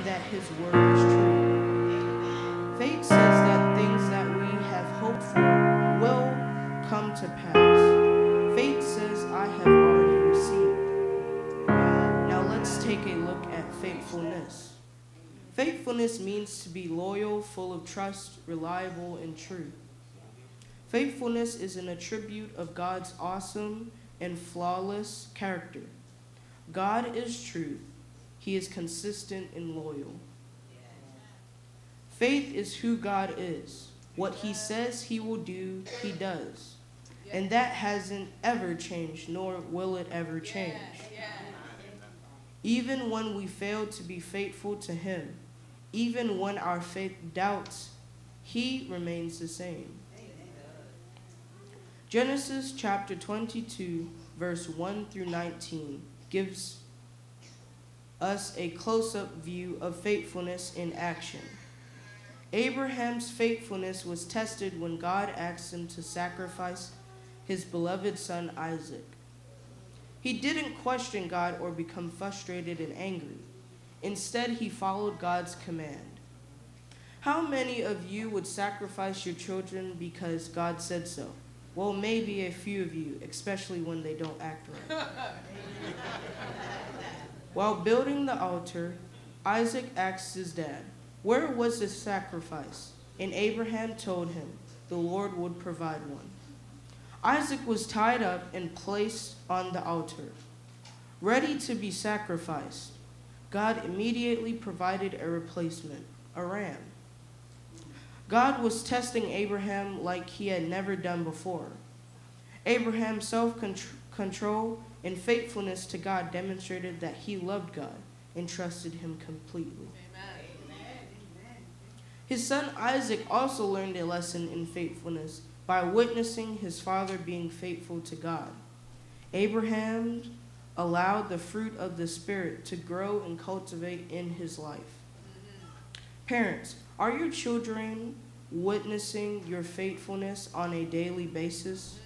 and that his word is true. Faith says that things that we have hoped for will come to pass. Faith says I have already received. Now let's take a look at faithfulness. Faithfulness means to be loyal, full of trust, reliable, and true. Faithfulness is an attribute of God's awesome and flawless character. God is truth. He is consistent and loyal. Faith is who God is. What he says he will do, he does. And that hasn't ever changed, nor will it ever change. Even when we fail to be faithful to him, even when our faith doubts, he remains the same. Genesis chapter 22, verse 1 through 19 gives us a close-up view of faithfulness in action. Abraham's faithfulness was tested when God asked him to sacrifice his beloved son Isaac. He didn't question God or become frustrated and angry. Instead, he followed God's command. How many of you would sacrifice your children because God said so? Well, maybe a few of you, especially when they don't act right. While building the altar, Isaac asked his dad, "Where was the sacrifice?" And Abraham told him the Lord would provide one. Isaac was tied up and placed on the altar, ready to be sacrificed. God immediately provided a replacement, a ram. God was testing Abraham like he had never done before. Abraham's self-control and faithfulness to God demonstrated that he loved God and trusted him completely. Amen. His son Isaac also learned a lesson in faithfulness by witnessing his father being faithful to God. Abraham allowed the fruit of the Spirit to grow and cultivate in his life. Parents, are your children witnessing your faithfulness on a daily basis?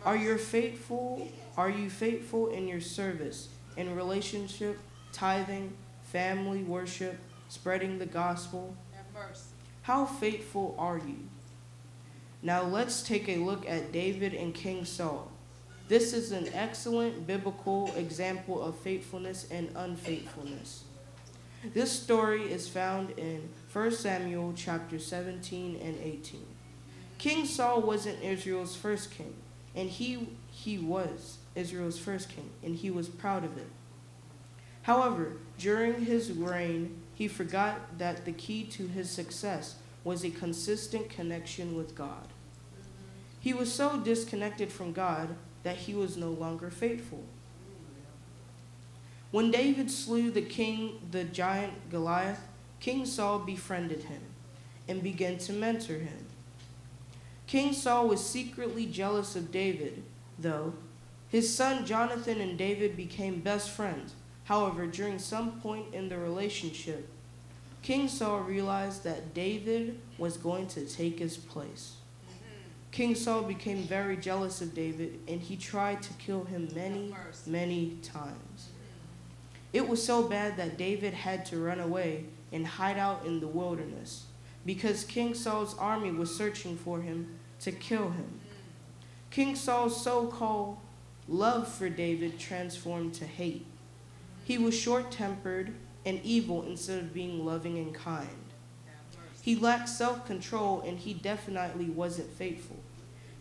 Are you faithful in your service, in relationship, tithing, family worship, spreading the gospel? How faithful are you? Now let's take a look at David and King Saul. This is an excellent biblical example of faithfulness and unfaithfulness. This story is found in 1 Samuel chapter 17 and 18. King Saul wasn't Israel's first king, and he was Israel's first king, and he was proud of it. However, during his reign, he forgot that the key to his success was a consistent connection with God. He was so disconnected from God that he was no longer faithful. When David slew the giant Goliath, King Saul befriended him and began to mentor him. King Saul was secretly jealous of David, though. His son Jonathan and David became best friends. However, during some point in the relationship, King Saul realized that David was going to take his place. King Saul became very jealous of David, and he tried to kill him many times. It was so bad that David had to run away and hide out in the wilderness because King Saul's army was searching for him to kill him. King Saul's so-called love for David transformed to hate. He was short-tempered and evil instead of being loving and kind. He lacked self-control, and he definitely wasn't faithful.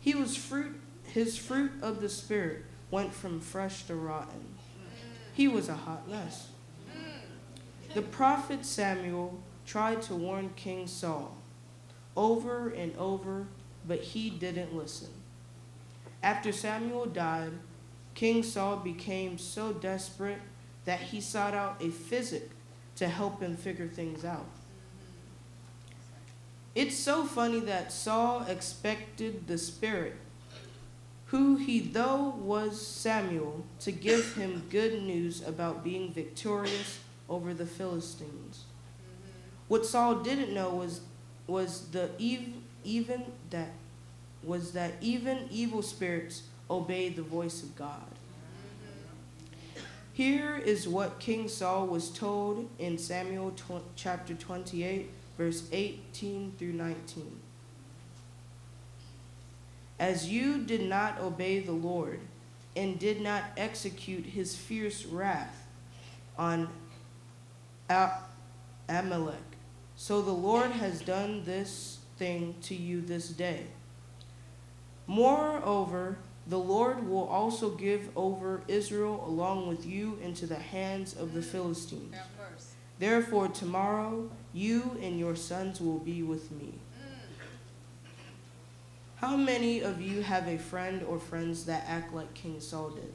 His fruit of the Spirit went from fresh to rotten. He was a hot mess. The prophet Samuel tried to warn King Saul over and over, but he didn't listen. After Samuel died, King Saul became so desperate that he sought out a physician to help him figure things out. It's so funny that Saul expected the Spirit, who he though was Samuel, to give him good news about being victorious over the Philistines. What Saul didn't know was that even evil spirits obey the voice of God. Here is what King Saul was told in Samuel chapter 28, verse 18 through 19. As you did not obey the Lord and did not execute his fierce wrath on Amalek, so the Lord has done this thing to you this day. Moreover, the Lord will also give over Israel along with you into the hands of the Philistines. Therefore, tomorrow you and your sons will be with me. How many of you have a friend or friends that act like King Saul did?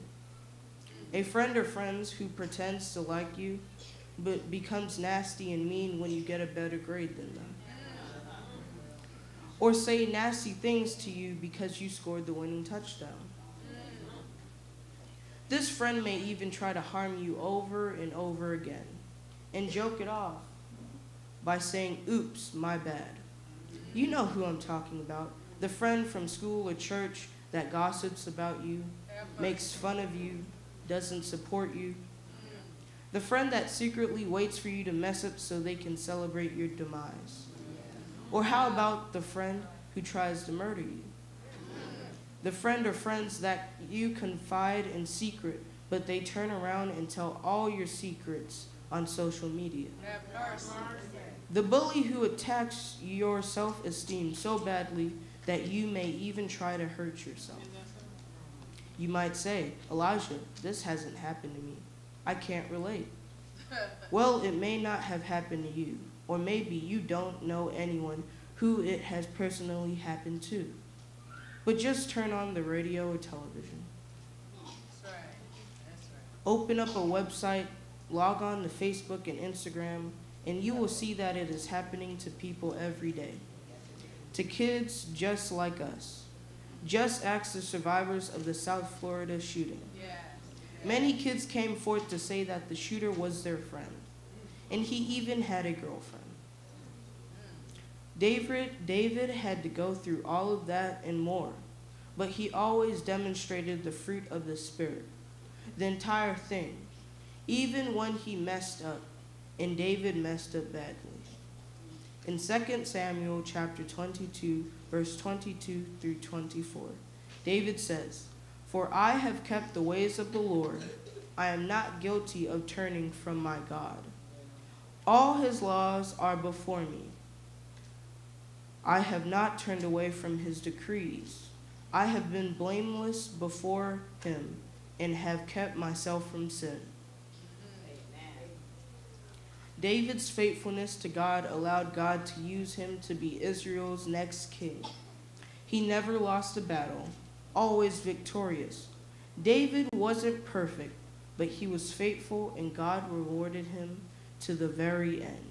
A friend or friends who pretends to like you, but becomes nasty and mean when you get a better grade than them. Or say nasty things to you because you scored the winning touchdown. This friend may even try to harm you over and over again and joke it off by saying, "Oops, my bad." You know who I'm talking about. The friend from school or church that gossips about you, makes fun of you, doesn't support you. The friend that secretly waits for you to mess up so they can celebrate your demise. Or how about the friend who tries to murder you? The friend or friends that you confide in secret, but they turn around and tell all your secrets on social media. The bully who attacks your self-esteem so badly that you may even try to hurt yourself. You might say, "Elijah, this hasn't happened to me. I can't relate." Well, it may not have happened to you, or maybe you don't know anyone who it has personally happened to. But just turn on the radio or television. That's right. Open up a website, log on to Facebook and Instagram, and you will see that it is happening to people every day. To kids just like us. Just ask the survivors of the South Florida shooting. Many kids came forth to say that the shooter was their friend, and he even had a girlfriend. David had to go through all of that and more, but he always demonstrated the fruit of the Spirit, the entire thing, even when he messed up, and David messed up badly. In 2 Samuel chapter 22, verse 22 through 24, David says, "For I have kept the ways of the Lord. I am not guilty of turning from my God. All his laws are before me. I have not turned away from his decrees. I have been blameless before him and have kept myself from sin." David's faithfulness to God allowed God to use him to be Israel's next king. He never lost a battle, always victorious. David wasn't perfect, but he was faithful, and God rewarded him to the very end.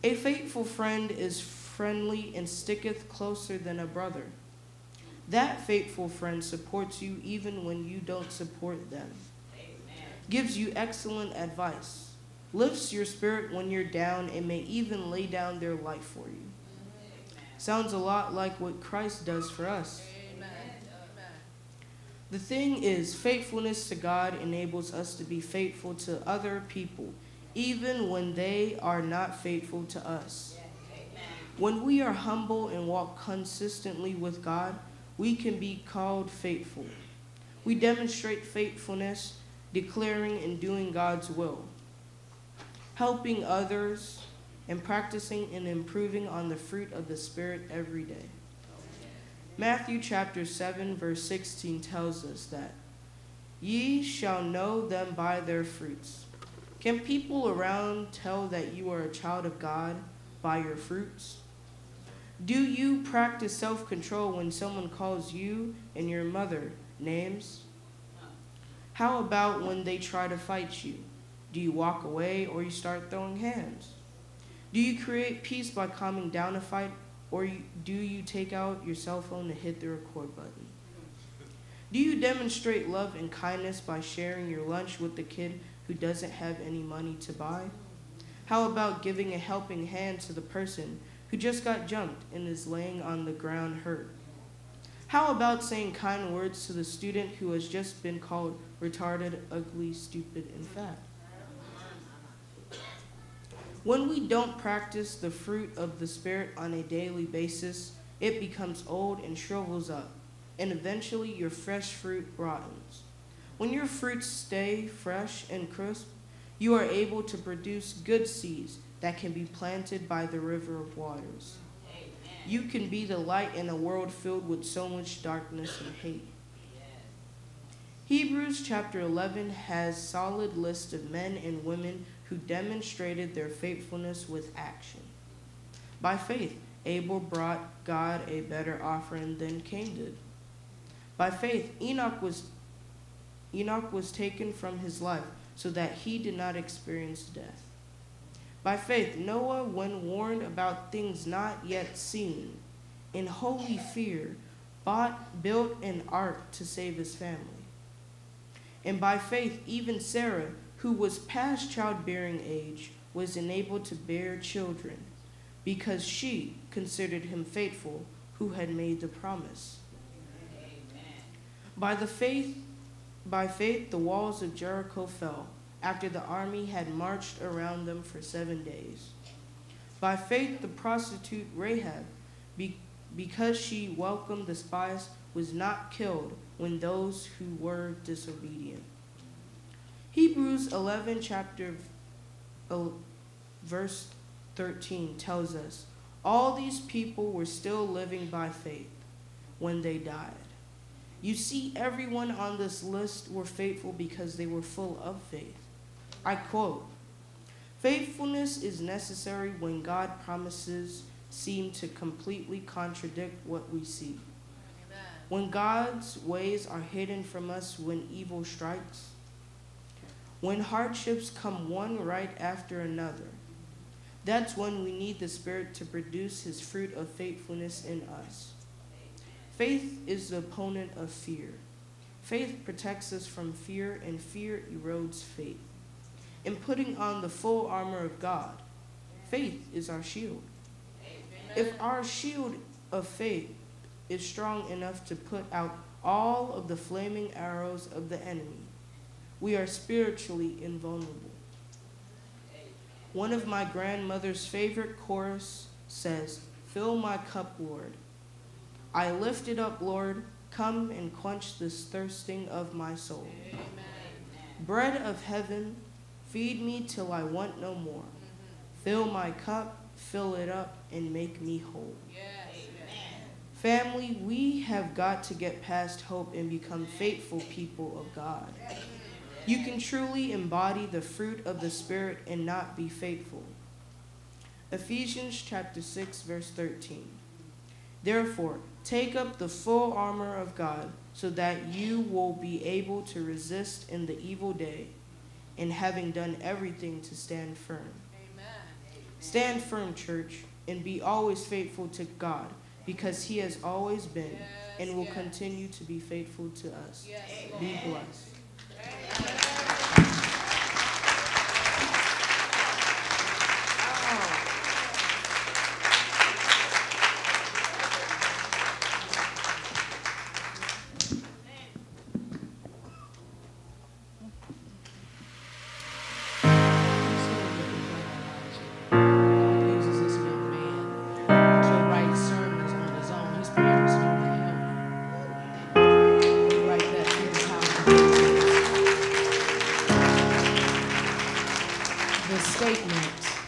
A faithful friend is friendly and sticketh closer than a brother. That faithful friend supports you even when you don't support them. Gives you excellent advice. Lifts your spirit when you're down and may even lay down their life for you. Sounds a lot like what Christ does for us. The thing is, faithfulness to God enables us to be faithful to other people, even when they are not faithful to us. When we are humble and walk consistently with God, we can be called faithful. We demonstrate faithfulness, declaring and doing God's will, helping others, and practicing and improving on the fruit of the Spirit every day. Matthew chapter 7, verse 16 tells us that, "Ye shall know them by their fruits." Can people around tell that you are a child of God by your fruits? Do you practice self-control when someone calls you and your mother names? How about when they try to fight you? Do you walk away or you start throwing hands? Do you create peace by calming down a fight, or do you take out your cell phone to hit the record button? Do you demonstrate love and kindness by sharing your lunch with the kid who doesn't have any money to buy? How about giving a helping hand to the person who just got jumped and is laying on the ground hurt? How about saying kind words to the student who has just been called retarded, ugly, stupid, and fat. When we don't practice the fruit of the Spirit on a daily basis, it becomes old and shrivels up, and eventually your fresh fruit rottens. When your fruits stay fresh and crisp, you are able to produce good seeds that can be planted by the river of waters. Amen. You can be the light in a world filled with so much darkness and hate. Yes. Hebrews chapter 11 has a solid list of men and women who demonstrated their faithfulness with action. By faith, Abel brought God a better offering than Cain did. By faith, Enoch was taken from his life so that he did not experience death. By faith, Noah, when warned about things not yet seen, in holy fear, built an ark to save his family. And by faith, even Sarah, who was past childbearing age, was enabled to bear children, because she considered him faithful who had made the promise. Amen. By faith, the walls of Jericho fell, after the army had marched around them for 7 days. By faith, the prostitute Rahab, because she welcomed the spies, was not killed when those who were disobedient. Hebrews 11, verse 13 tells us, all these people were still living by faith when they died. You see, everyone on this list were faithful because they were full of faith. I quote, faithfulness is necessary when God's promises seem to completely contradict what we see. Amen. When God's ways are hidden from us when evil strikes. When hardships come one right after another. That's when we need the Spirit to produce his fruit of faithfulness in us. Faith is the opponent of fear. Faith protects us from fear, and fear erodes faith. In putting on the full armor of God, faith is our shield. Amen. If our shield of faith is strong enough to put out all of the flaming arrows of the enemy, we are spiritually invulnerable. One of my grandmother's favorite chorus says, fill my cup, Lord. I lift it up, Lord. Come and quench this thirsting of my soul. Amen. Bread of heaven, feed me till I want no more. Fill my cup, fill it up, and make me whole. Yes. Family, we have got to get past hope and become faithful people of God. You can truly embody the fruit of the Spirit and not be faithful. Ephesians chapter 6, verse 13. Therefore, take up the full armor of God so that you will be able to resist in the evil day, and having done everything to stand firm. Amen. Stand firm, church, and be always faithful to God, because he has always been and will continue to be faithful to us. Yes. Be blessed. Statement.